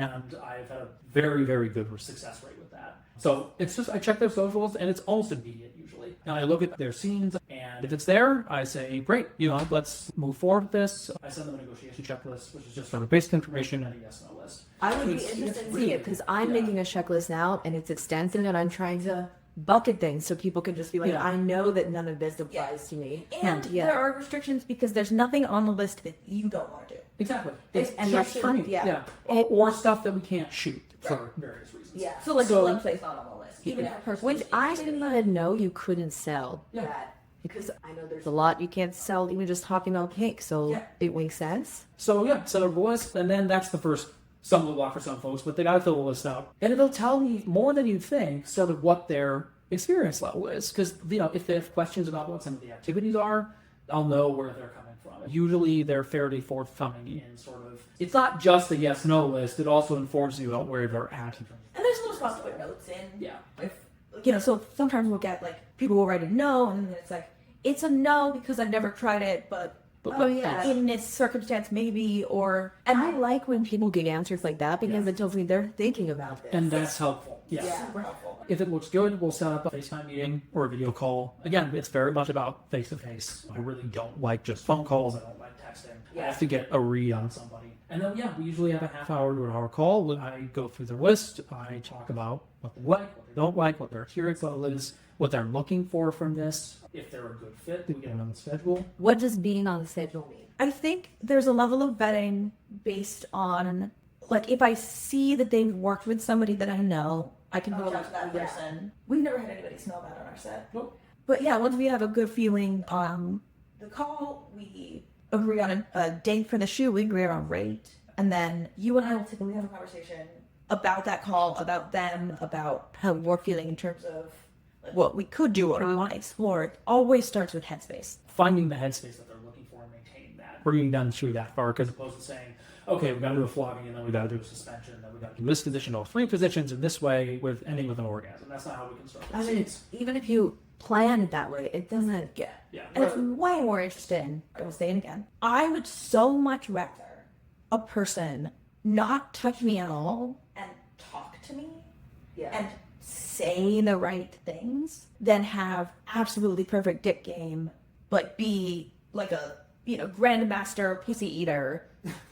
I've had a very, very good success rate with that. So it's just, I check their socials, and it's almost immediate usually. And I look at their scenes, and if it's there, I say, great, let's move forward with this. I send them a negotiation checklist, which is just sort of basic information and a yes/no list. I would be interested in seeing it because I'm making a checklist now and it's extensive and I'm trying to bucket things so people can just be like, I know that none of this applies to me. And there are restrictions because there's nothing on the list that you don't want to do. Exactly. And just that's for me. fine, yeah. Or stuff that we can't shoot for various reasons. Yeah. So like the link place not on the list. Even if a person Which I didn't know you couldn't sell that because I know there's a lot you can't sell even just talking about cake. So it makes sense. So the list, and then that's the first stumbling block for some folks, but they gotta fill the list out. And it'll tell me more than you'd think sort of what their experience level is. Because, if they have questions about what some of the activities are, I'll know where they're coming from. Usually they're fairly forthcoming in sort of, it's not just a yes/no list, it also informs you about where they're at. And there's no spots to put notes in. Yeah. So sometimes we'll get people will write a no, and then it's like, it's a no because I've never tried it, but in this circumstance maybe, and I like when people give answers like that because it tells me they're thinking about this. And that's helpful. super helpful. If it looks good, we'll set up a FaceTime meeting or a video call. Again, it's very much about face-to-face. I really don't like just phone calls. I don't like texting. I have to get a read on somebody. And then, we usually have a half-hour to an hour call. I go through the list. I talk about what they like, what they don't like, what their experience level is, what they're looking for from this. If they're a good fit, we get them on the schedule. What does being on the schedule mean? I think there's a level of vetting based on, if I see that they've worked with somebody that I know, I can go to that person. We've never had anybody smell bad on our set. Nope. But once we have a good feeling on the call, we agree on a date for the shoot, we agree on rate, and then you and I will typically have a conversation about that call, about them, about how we're feeling in terms of what we could do or we want to explore. It always starts with Headspace. Finding the headspace that they're looking for and maintaining that. Bringing them through that arc as opposed to saying, okay, we got to do a flogging and then we got to do a suspension and then we got to do this position or 3 positions in this way with ending with an orgasm. That's not how we construct it. I mean, even if you plan it that way, it doesn't get. And it's way more interesting. I will say it again. I would so much rather a person not touch me at all and talk to me and say the right things than have absolutely perfect dick game, but be like a grandmaster pussy eater.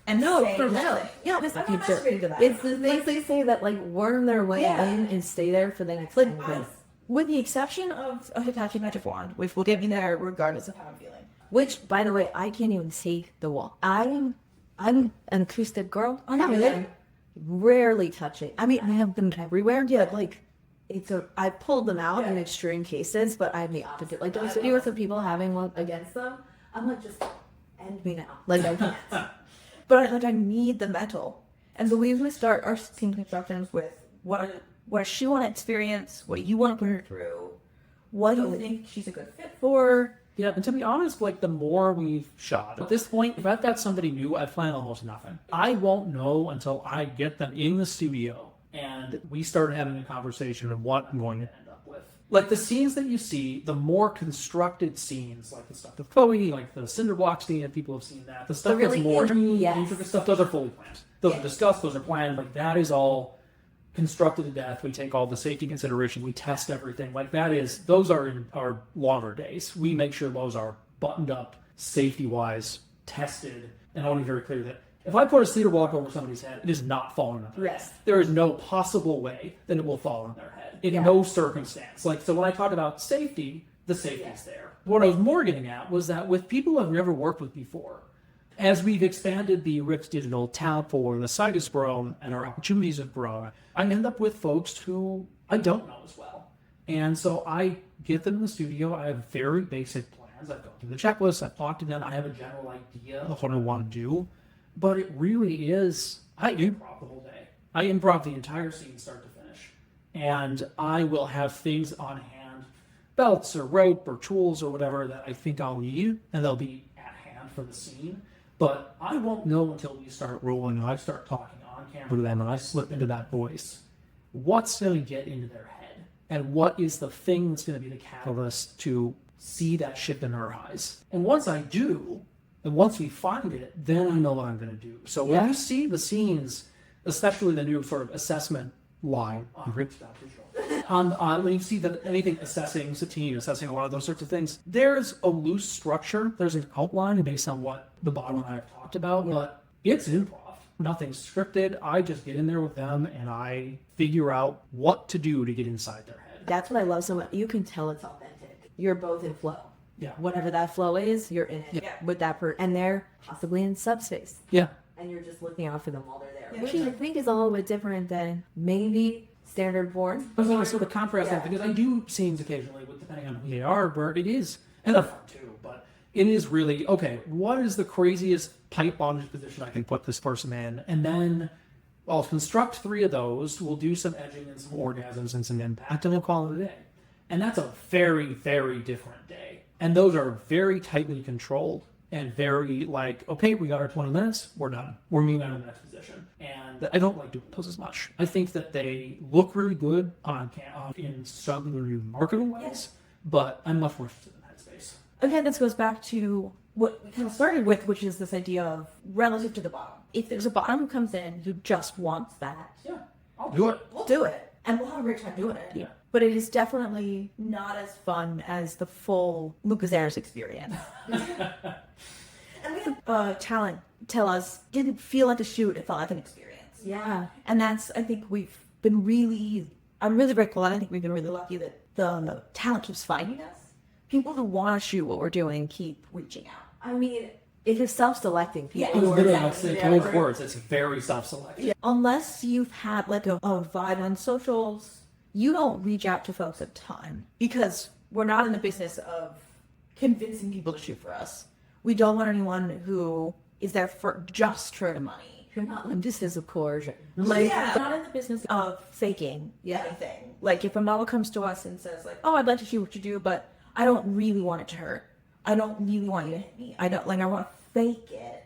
And It's the things they say that worm their way in and stay there for the next 10 minutes. With the exception of a Hitachi Magic Wand, which will get me there regardless of how I'm feeling. Which, by the way, I can't even see the wall. I'm an acoustic girl. I'm not really rarely touch it. I mean, I have them everywhere. Yeah, I pulled them out in extreme cases, but I'm the opposite. Those videos of people having one against them, I'm just end me now. I can't. But I need the metal. And the way we start our scene constructions with what she want to experience, what you want to put her through, what do you think she's a good fit for. Yeah, and to be honest, the more we've shot, at this point, if I've got somebody new, I plan almost nothing. I won't know until I get them in the studio and we start having a conversation of what I'm going to end up with. The scenes that you see, the more constructed scenes, the stuff with Chloe, the cinder block scene, and people have seen that. The stuff really that's more intricate stuff, those are fully planned. Those are discussed, those are planned, that is all constructed to death. We take all the safety consideration. We test everything. Like those are in our longer days. We make sure those are buttoned up, safety-wise, tested. And I want to be very clear that if I put a cedar block over somebody's head, it is not falling on their head. There is no possible way that it will fall on their head. In no circumstance. Like, so when I talk about safety, the safety is there. What I was more getting at was that with people I've never worked with before, as we've expanded the Rick's Digital tab for the site has grown and our opportunities have grown, I end up with folks who I don't know as well. And so I get them in the studio. I have very basic plans. I go through the checklist. I talk to them. I have a general idea of what I want to do. But it really is, I improv the whole day. I improv the entire scene start to finish. And I will have things on hand, belts or rope or tools or whatever that I think I'll need, and they'll be at hand for the scene. But I won't know until we start rolling and I start talking on camera to them and I slip into that voice. What's going to get into their head? And what is the thing that's going to be the catalyst to see that shift in their eyes? And once I do, and once we find it, then I know what I'm going to do. So when you see the scenes, especially the new sort of assessment line on Rip.digital, when you see that anything assessing Satine, assessing a lot of those sorts of things, there's a loose structure. There's an outline based on what the bottom and I have talked about, but it's improv. Nothing's scripted. I just get in there with them and I figure out what to do to get inside their head. That's what I love so much. You can tell it's authentic. You're both in flow. Yeah. Whatever that flow is, you're in it with that person. And they're possibly in subspace. Yeah. And you're just looking out for them while they're there. Which I think is a little bit different than maybe standard porn. But I sort of contrast that because I do scenes occasionally, with depending on who they are, where it is, and the fun too, but it is really, okay, what is the craziest pipe bondage position I can put this person in? And then I'll construct 3 of those, we'll do some edging and some orgasms and some impact, and we'll call it a day. And that's a very, very different day. And those are very tightly controlled and very like, okay, we got our 20 minutes, we're done. We're moving on to the next position. And I don't like doing those as much. I think that they look really good on camera in some really marketable ways, but I'm much more interested in Headspace. Again, this goes back to what we kind of started with, which is this idea of relative to the bottom. If there's a bottom who comes in who just wants that, I'll do it. we'll do it. And we'll have a great time doing it. Yeah. But it is definitely not as fun as the full Lucas Ayres experience. And we have talent tell us, didn't feel like a shoot, it felt like an experience. Yeah. And that's, I think we've been really, I'm really grateful, and I think we've been really lucky that the talent keeps finding us. People who want to shoot what we're doing keep reaching out. I mean, it is self-selecting. People who are Literally, like- I'll say those words. It's very self-selected. Yeah. Unless you've had like a vibe on socials, you don't reach out to folks a ton because we're not in the business of convincing people to shoot for us. We don't want anyone who is there for just for the money. You're not in the business of coercion. Like, we're not in the business of faking anything. Like, if a model comes to us and says, like, oh, I'd like to shoot what you do, but I don't really want it to hurt. I don't really want you to hit me. I want to fake it.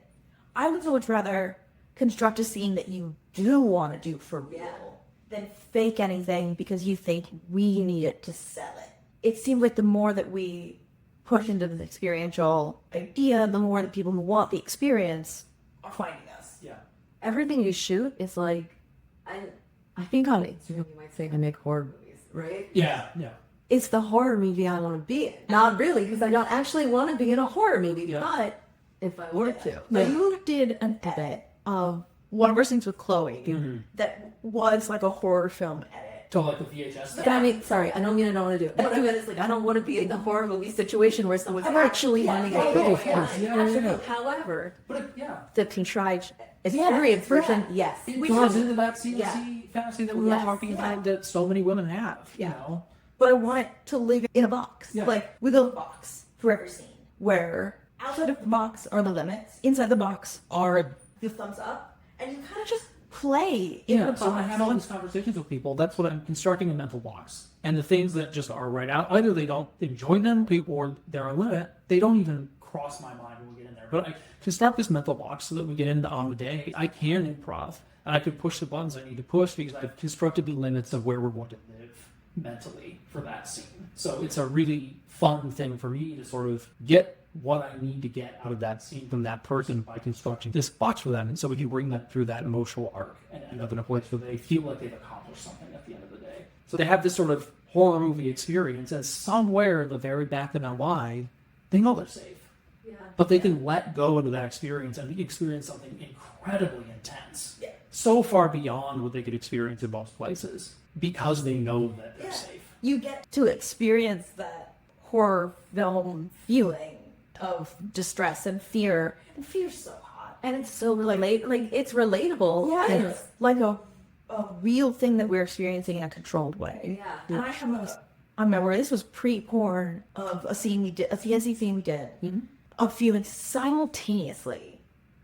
I would so much rather construct a scene that you do want to do for real than fake anything because you think we need it to sell it. It seems like the more that we push into the experiential idea, the more the people who want the experience are finding us. Yeah. Everything you shoot is like, I think on Instagram you might say I make horror movies, right? Yeah. It's the horror movie I want to be in. Not really, because I don't actually want to be in a horror movie, but if I were to. You did an edit of one of our scenes with Chloe that was like a horror film edit. To like the VHS. But I mean, sorry, I don't mean I don't want to do it. What I mean is like, I don't want to be in a horror movie situation where someone's actually running a movie. However, the contrived experience version, yes. We have into that CNC fantasy that we were talking about that so many women have. You know? But I want it to live in a box. Yeah. Like, we build a box for every scene where outside of the box are the limits, inside the box are the thumbs up, and you kind of just play in the box. So when I have all these conversations with people, that's what I'm constructing a mental box. And the things that just are right out, either they don't enjoy them, or they're a limit, they don't even cross my mind when we get in there. But I construct this mental box so that we get into on the day, I can improv. And I can push the buttons I need to push because I've constructed the limits of where we're going to live mentally for that scene. So it's a really fun thing for me to sort of get what I need to get out of that scene from that person by constructing this box for them. And so we can bring them through that emotional arc and end up in a place where they feel like they've accomplished something at the end of the day. So they have this sort of horror movie experience, and somewhere in the very back of their mind, they know they're safe. But they can let go into that experience and experience something incredibly intense. So far beyond what they could experience in most places because they know that they're safe. You get to experience that horror film feeling of distress and fear. And fear's so hot. And it's so it's relatable. Yeah. And it's like a real thing that we're experiencing in a controlled way. Yeah. And I remember this was pre-porn of a scene we did, a CNC scene we did, of feeling simultaneously,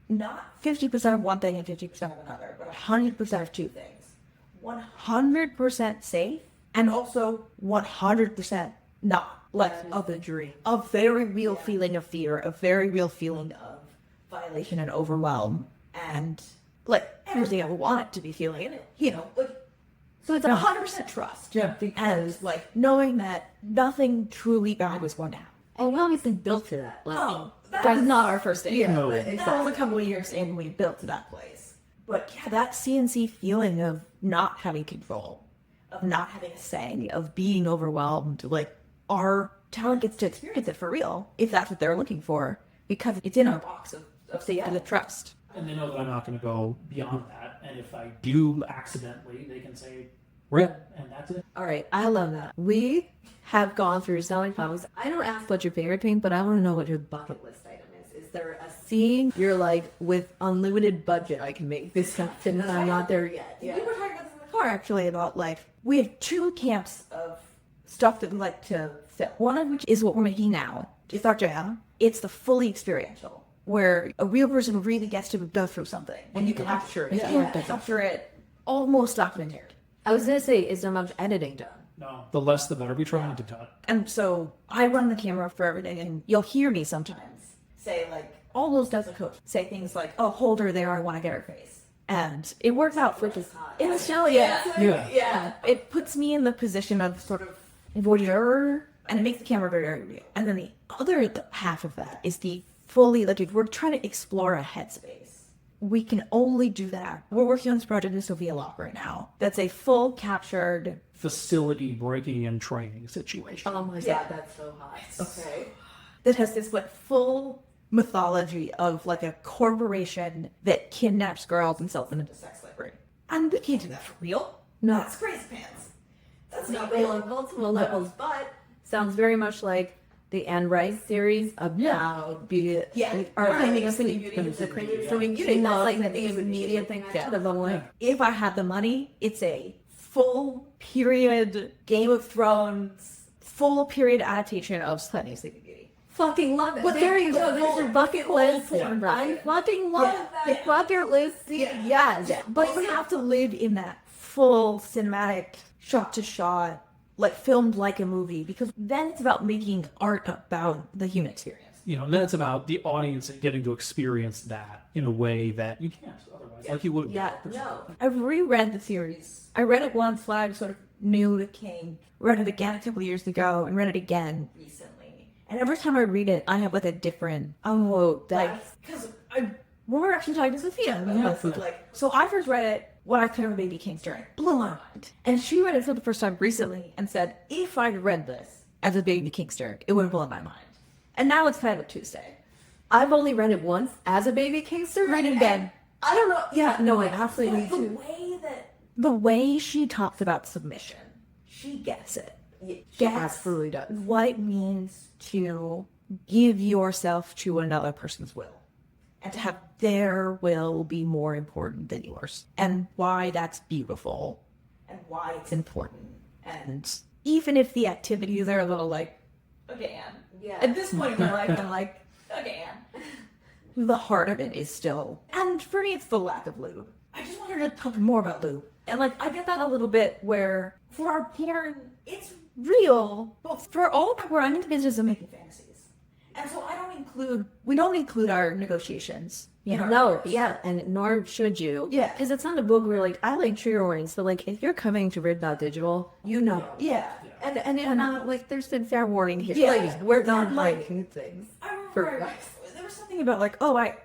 not 50% of one thing and 50% of another, but 100% of two things. 100% safe and also 100% not. Like of the dream. A very real feeling of fear, a very real feeling of violation and overwhelm, and like everything I want it to be feeling in it, so it's 100% trust. Yeah. And like knowing that nothing truly bad was going to happen. And we obviously built to that. That's not our first day. No. It's only a couple of years in we built to that place. But yeah, that CNC feeling of not having control, of not having a say, of being overwhelmed, like our talent gets to experience it for real, if that's what they're looking for, because it's in our box of safety and trust. And they know that I'm not going to go beyond that. And if I do accidentally, they can say, rip, and that's it. All right, I love that. We have gone through so many problems. I don't ask what your favorite thing, but I want to know what your bucket list item is. Is there a scene you're like, with unlimited budget, I can make this happen, and I'm not there yet? Yeah. We were talking about this in the car, actually, about like, we have two camps of stuff that we like to fit. One of which is what we're making now. It's our jam. It's the fully experiential, where a real person really gets to go through something. And you can capture it. Capture it almost documented. I was going to say, is there much editing done? No. The less the better we trying to cut. And so I run the camera for everything, and you'll hear me sometimes say, like, all those dozen coach say things like, oh, hold her there, I want to get her face. And it works out for just in the show, yeah. It puts me in the position of sort of voyeur, and it makes the camera very, very real. And then the other half of that is the fully, like, we're trying to explore a headspace. We can only do that. We're working on this project in Sophia Lock right now. That's a full captured facility breaking and training situation. Oh my God, that's so hot. Okay. That has this like full mythology of like a corporation that kidnaps girls and sells them into sex slavery. And we can't do that for real. No. That's crazy pants. That's not not real real. on multiple levels, but sounds very much like the Anne Rice series of now beauty. Yeah. Or Claiming the Sleeping Beauty. Claiming Beauty. Not like the immediate thing. If I had the money, it's a full period Game of Thrones, full period adaptation of Claiming Sleeping Beauty. Fucking love it. But there you go. There's your bucket list. I fucking love that. Bucket list. Yeah. But you have to live in that full cinematic shot to shot, like filmed like a movie, because then it's about making art about the human experience. And then it's about the audience getting to experience that in a way that you can't otherwise, like you would. Yeah, no. I've reread the series. I read it once when I was sort of new to Kink. Read it again a couple of years ago, and read it again recently. And every time I read it, I have like a different because we're actually talking to Sophia. So I first read it when I became a baby kinkster. It blew my mind. And she read it for the first time recently and said, if I'd read this as a baby kinkster, it would have blown my mind. And now it's kind of a Tuesday. I've only read it once as a baby kinkster. Read it again. I don't know. Yeah, no, I absolutely need to. The way she talks about submission, she gets it. She absolutely does. What it means to give yourself to another person's will, and to have their will be more important than yours, and why that's beautiful, and why it's important. And even if the activities are a little like, okay, Anne. Yeah. At this point in my life, I'm like, okay, Anne. The heart of it is still, and for me, it's the lack of lube. I just want her to talk more about lube. And like, I get that a little bit where for our parent, it's real, but for all of where I'm in the business of making fantasies. And so we don't include our negotiations. And nor should you. Yeah. Because it's not a book where like, I like trigger warnings. So like, if you're coming to Rid.Digital, Yeah. And it's not like, there's been fair warning here. Yeah. Like, we're not liking things. I remember there was something about like,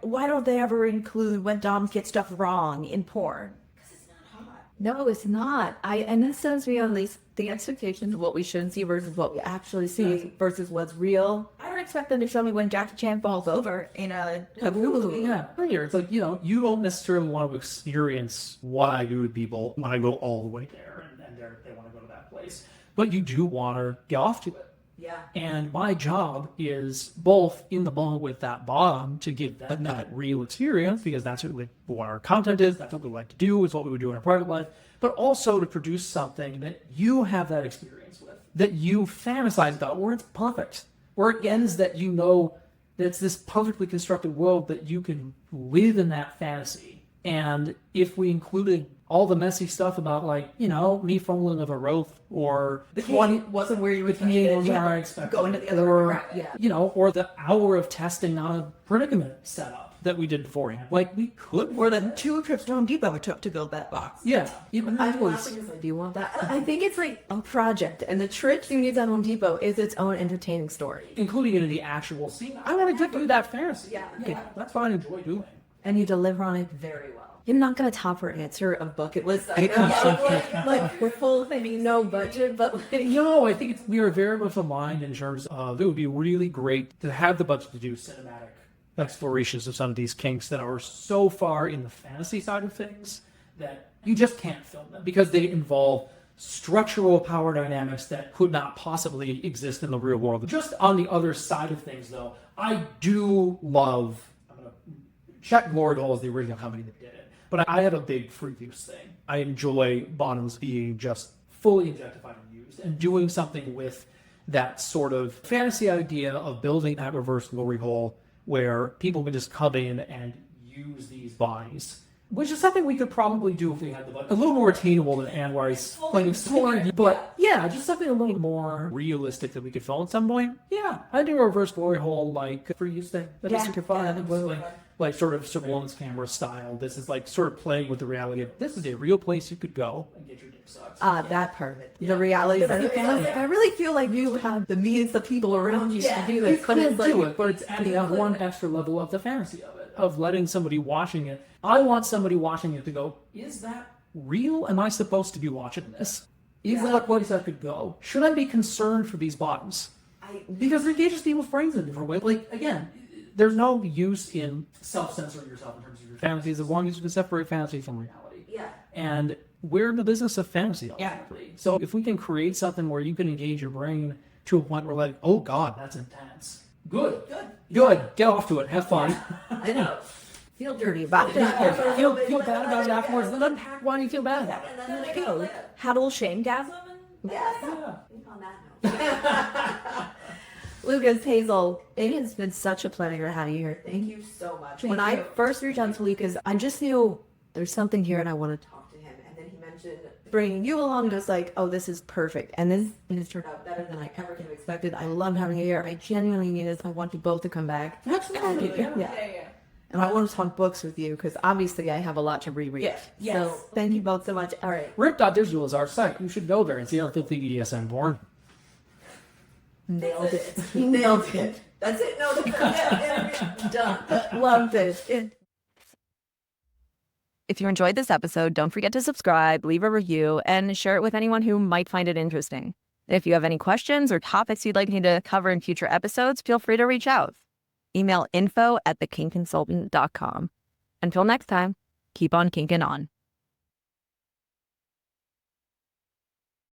why don't they ever include when doms get stuff wrong in porn? Because it's not hot. No, it's not. And this sends me on the expectations of what we should see versus what we actually see versus what's real. I don't expect them to show me when Jackie Chan falls over in a Taboo movie. Yeah, here it's like, you don't necessarily want to experience what I do to people when I go all the way there and they want to go to that place. But you do want to get off to it. Yeah. And my job is both in the moment with that bottom to give them that real experience, because that's what our content is, that's what we like to do, is what we would do in our private life, but also to produce something that you have that experience with, that you fantasize about, where it's perfect, where it ends that that it's this perfectly constructed world that you can live in that fantasy. And if we included all the messy stuff about, like, me fumbling of a rope, or The one wasn't where you would go into the other room. Yeah. or the hour of testing on a predicament setup that we did beforehand. Like, we could. Or the 2 trips to Home Depot it took to build that box. Yeah. Even I that was. do you want that? I think it's like a project, and the trip you need at Home Depot is its own entertaining story. Including it in the actual scene. I want to do that fantasy. Yeah. That's what I enjoy doing. And you deliver on it very well. You're not going to top her answer of bucket list. Like, we're full of maybe no budget, but like, No, I think we are very much aligned in terms of it would be really great to have the budget to do cinematic explorations of some of these kinks that are so far in the fantasy side of things that you just can't film them because they involve structural power dynamics that could not possibly exist in the real world. Just on the other side of things, though, I do love Chuck Lordell is the original company that did it. But I have a big free use thing. I enjoy bottoms being just fully objectified and used, and doing something with that sort of fantasy idea of building that reverse glory hole where people can just come in and use these bodies, which is something we could probably do if we had the budget. A little more attainable than Anwar's playing story, but yeah, just something a little more realistic that we could film at some point. Yeah, I do a reverse glory hole like free use thing. That is super fun. Like sort of surveillance camera style. This is like sort of playing with the reality of this is a real place you could go and get your dick sucked. that part of it. The reality of it. I really feel like you have the means of people around you to do this. You could do it, but it's adding one extra level of the fantasy of it, of letting somebody watching it. I want somebody watching it to go, is that real? Am I supposed to be watching this? Is that a place I could go? Should I be concerned for these bottoms? Because it engages people's brains in a different way. Like, again, there's no use in self-censoring yourself in terms of your fantasies as long as you can separate fantasy from reality. Yeah. And we're in the business of fantasy, ultimately. So if we can create something where you can engage your brain to a point where, like, oh God, that's intense. Good. Get off to it. Have fun. I know. Feel dirty about it. Feel bad about it afterwards. Then unpack why you feel bad about it. And then I go, had a little shame-gasm. Yeah. On that note. Lucas, Hazel, it has been such a pleasure having you here. Thank you so much. When I first reached out to Lucas, I just knew there's something here and I want to talk to him. And then he mentioned bringing you along, just like, oh, this is perfect. And this has turned out better than I ever could have expected. I love having you here. I genuinely need this. I want you both to come back. Absolutely. Yeah. And I want to talk books with you because obviously I have a lot to reread. Yes. So thank you both so much. All right. Rip.digital is our site. You should go there and see our 50 BDSM porn. Nailed it. He nailed it. That's it. No, done. Love this. If you enjoyed this episode, don't forget to subscribe, leave a review, and share it with anyone who might find it interesting. And if you have any questions or topics you'd like me to cover in future episodes, feel free to reach out. Email info@thekinkconsultant.com. Until next time, keep on kinking on.